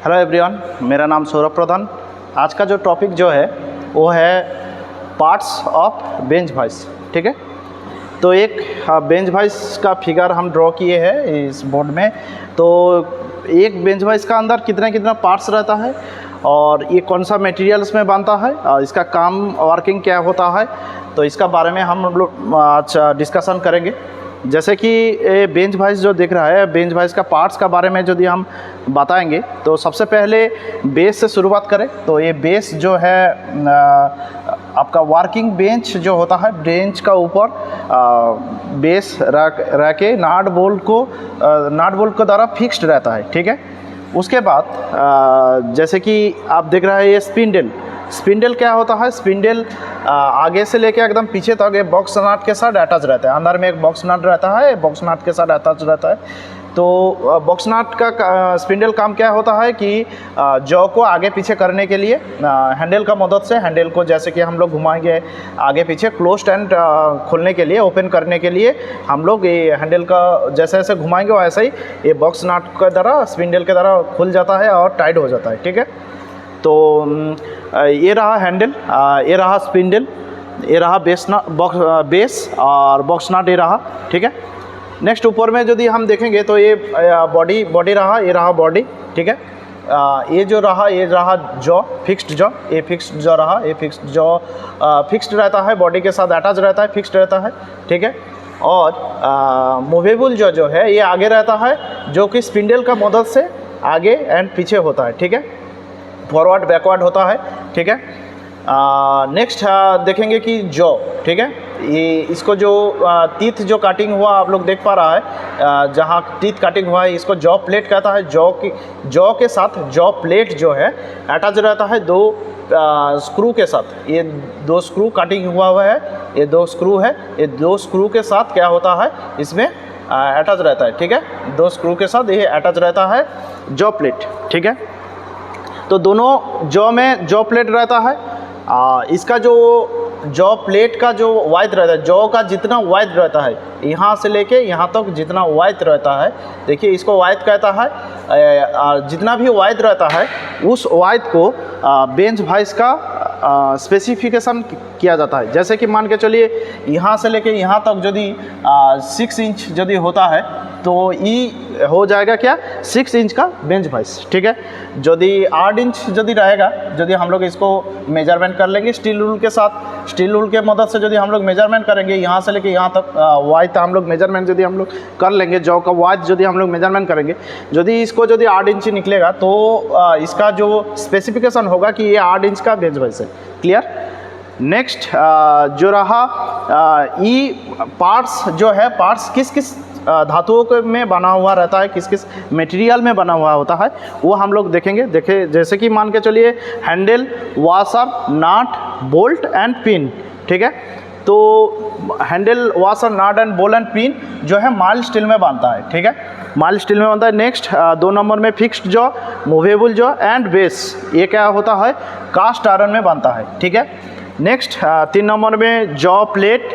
Hello everyone, मेरा नाम सौरभ प्रधान। आज का जो टॉपिक जो है वो है पार्ट्स ऑफ बेंच वाइस। ठीक है, तो एक बेंच वाइस का फिगर हम ड्रॉ किए हैं इस बोर्ड में। तो एक बेंच वाइस का अंदर कितना कितना पार्ट्स रहता है और ये कौन सा मटेरियल्स में बनता है और इसका काम वर्किंग क्या होता है, तो इसका बारे में हम लोग आज डिस्कशन करेंगे। जैसे कि ये बेंच वाइस जो दिख रहा है, बेंच वाइस का पार्ट्स का बारे में यदि हम बताएंगे तो सबसे पहले बेस से शुरुआत करें। तो ये बेस जो है आपका वर्किंग बेंच जो होता है, बेंच का ऊपर बेस रख के नाट बोल्ट को द्वारा फिक्स्ड रहता है। ठीक है, उसके बाद जैसे कि आप देख रहे हैं ये स्पिंडल क्या होता है, स्पिंडल आगे से लेके एकदम पीछे तक एक बॉक्स नट के साथ अटैच रहता है। अंदर में एक बॉक्स नट रहता है, बॉक्स नट के साथ अटैच रहता है। तो बॉक्स नट का स्पिंडल काम क्या होता है कि जॉ को आगे पीछे करने के लिए हैंडल का मदद से, हैंडल को जैसे कि हम लोग घुमाएंगे आगे पीछे, क्लोज एंड खोलने के लिए, ओपन करने के लिए हम लोग ये हैंडल का जैसे जैसे घुमाएंगे वैसे ही ये बॉक्स नट के द्वारा, स्पिंडल के द्वारा खुल जाता है और टाइट हो जाता है। ठीक है, तो ये रहा हैंडल, ये रहा स्पिंडल, ये रहा बेस और बॉक्स नट ये रहा। ठीक है, नेक्स्ट ऊपर में यदि हम देखेंगे तो ये बॉडी रहा, ये रहा बॉडी। ठीक है, ये जो रहा, ये रहा जॉ, फिक्स्ड जॉ, ये फिक्स्ड जॉ रहा, ये फिक्स्ड जॉ फिक्स्ड रहता है, बॉडी के साथ अटैच रहता है, फिक्स्ड रहता है। ठीक है, और मूवेबल जो है ये आगे रहता है, जो कि स्पिंडल का मदद से आगे एंड पीछे होता है। ठीक है, फॉरवर्ड बैकवर्ड होता है। ठीक है, नेक्स्ट देखेंगे कि जॉ। ठीक है, ये इसको जो टीथ जो कटिंग हुआ आप लोग देख पा रहा है, जहाँ टीथ कटिंग हुआ है इसको जॉ प्लेट कहता है। जॉ के साथ जॉ प्लेट जो है अटैच रहता है दो स्क्रू के साथ। ये दो स्क्रू कटिंग हुआ है, ये दो स्क्रू है, ये दो स्क्रू के साथ क्या होता है इसमें अटैच रहता है। ठीक है, दो स्क्रू के साथ ये अटैच रहता है जॉ प्लेट। ठीक है, तो दोनों जॉ में जॉ प्लेट रहता है। इसका जो जॉ प्लेट का जो वाइड रहता है, जॉ का जितना वाइड रहता है यहाँ से लेके यहाँ तक जितना वाइड रहता है, देखिए इसको वाइड कहता है। जितना भी वाइड रहता है उस वाइड को बेंच वाइस का स्पेसिफिकेशन किया जाता है। जैसे कि मान के चलिए यहाँ से लेके यहाँ तक यदि 6 इंच यदि होता है तो ये हो जाएगा क्या, 6 इंच का बेंच वाइस। ठीक है, यदि 8 इंच यदि रहेगा, यदि हम लोग इसको मेजरमेंट कर लेंगे स्टील रूल के साथ, स्टील रूल के मदद से यदि हम लोग मेजरमेंट करेंगे यहाँ से लेके यहाँ तक वाइड हम लोग मेजरमेंट यदि हम लोग कर लेंगे, जॉ का वाइड यदि हम लोग मेजरमेंट करेंगे, यदि इसको यदि 8 इंच निकलेगा तो इसका जो स्पेसिफिकेशन होगा कि ये 8 इंच का बेंच वाइस है। क्लियर। नेक्स्ट जो रहा ई पार्ट्स जो है, पार्ट्स किस किस धातुओं में बना हुआ रहता है, किस किस मटेरियल में बना हुआ होता है, वो हम लोग देखेंगे। देखे जैसे कि मान के चलिए handle, washer, nut, bolt and pin. ठीक है, तो handle, washer, nut and bolt and pin जो है माइल्ड स्टील में बनता है। ठीक है, माइल्ड स्टील में बनता है। नेक्स्ट 2 नंबर में fixed jaw, movable jaw and base, ये क्या होता है, कास्ट आयरन में बनता है। ठीक है, नेक्स्ट 3 नंबर में जॉ प्लेट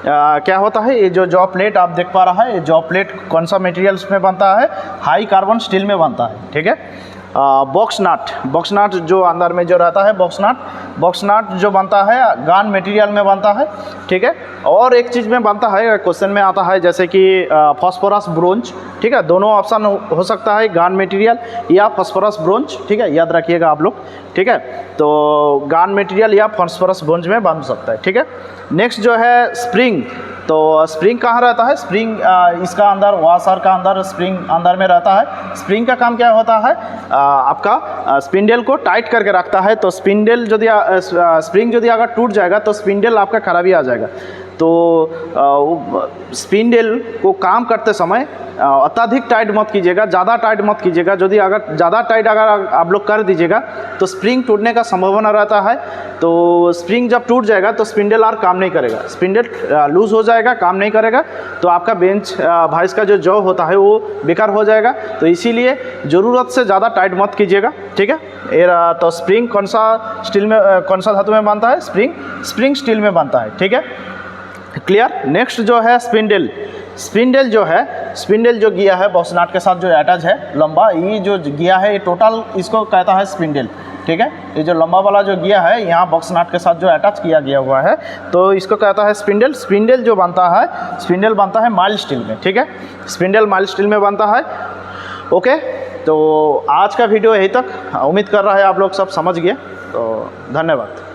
क्या होता है, ये जो जॉ प्लेट आप देख पा रहा है, ये जॉ प्लेट कौन सा मटेरियल्स में बनता है, हाई कार्बन स्टील में बनता है। ठीक है, बॉक्स नट जो अंदर में जो रहता है, बॉक्स नट जो बनता है गान मटेरियल में बनता है। ठीक है, और एक चीज़ में बनता है, क्वेश्चन में आता है जैसे कि फॉस्फोरस ब्रोंज। ठीक है, दोनों ऑप्शन हो सकता है, गान मटेरियल या फॉस्फोरस ब्रोंज। ठीक है, याद रखिएगा आप लोग। ठीक है, तो गान मटेरियल या फॉस्फोरस ब्रोंज में बन सकता है। ठीक है, नेक्स्ट जो है स्प्रिंग। तो स्प्रिंग कहाँ रहता है, स्प्रिंग इसका अंदर, वाशर का अंदर स्प्रिंग अंदर में रहता है। स्प्रिंग का काम क्या होता है, आपका स्पिंडल को टाइट करके रखता है। तो स्पिंडल यदि स्प्रिंग यदि अगर टूट जाएगा तो स्पिंडल आपका खराबी आ जाएगा। तो स्पिंडल को काम करते समय अत्यधिक टाइट मत कीजिएगा, ज़्यादा टाइट मत कीजिएगा। यदि अगर ज़्यादा टाइट अगर आप लोग कर दीजिएगा तो स्प्रिंग टूटने का संभावना रहता है। तो स्प्रिंग जब टूट जाएगा तो स्पिंडल और काम नहीं करेगा, स्पिंडल लूज हो जाएगा, काम नहीं करेगा, तो आपका बेंच वाइस का जो जॉ होता है वो बेकार हो जाएगा। तो इसीलिए ज़रूरत से ज़्यादा टाइट मत कीजिएगा। ठीक है, तो स्प्रिंग कौन सा स्टील में, कौन सा धातु में बनता है, स्प्रिंग स्टील में बनता है। ठीक है, क्लियर। नेक्स्ट जो है स्पिंडल जो है, स्पिंडल जो गिया है बॉक्स नट के साथ जो अटैच है लंबा, ये जो गिया है ये टोटल इसको कहता है स्पिंडल, ठीक है। ये जो लंबा वाला जो गिया है यहाँ बॉक्स नट के साथ जो अटैच किया गया हुआ है तो इसको कहता है स्पिंडल। स्पिंडल जो बनता है, स्पिंडल बनता है माइल्ड स्टील में, ठीक है। स्पिंडल माइल्ड स्टील में बनता है। ओके, तो आज का वीडियो यहीं तक। उम्मीद कर रहा है आप लोग सब समझ गए, तो धन्यवाद।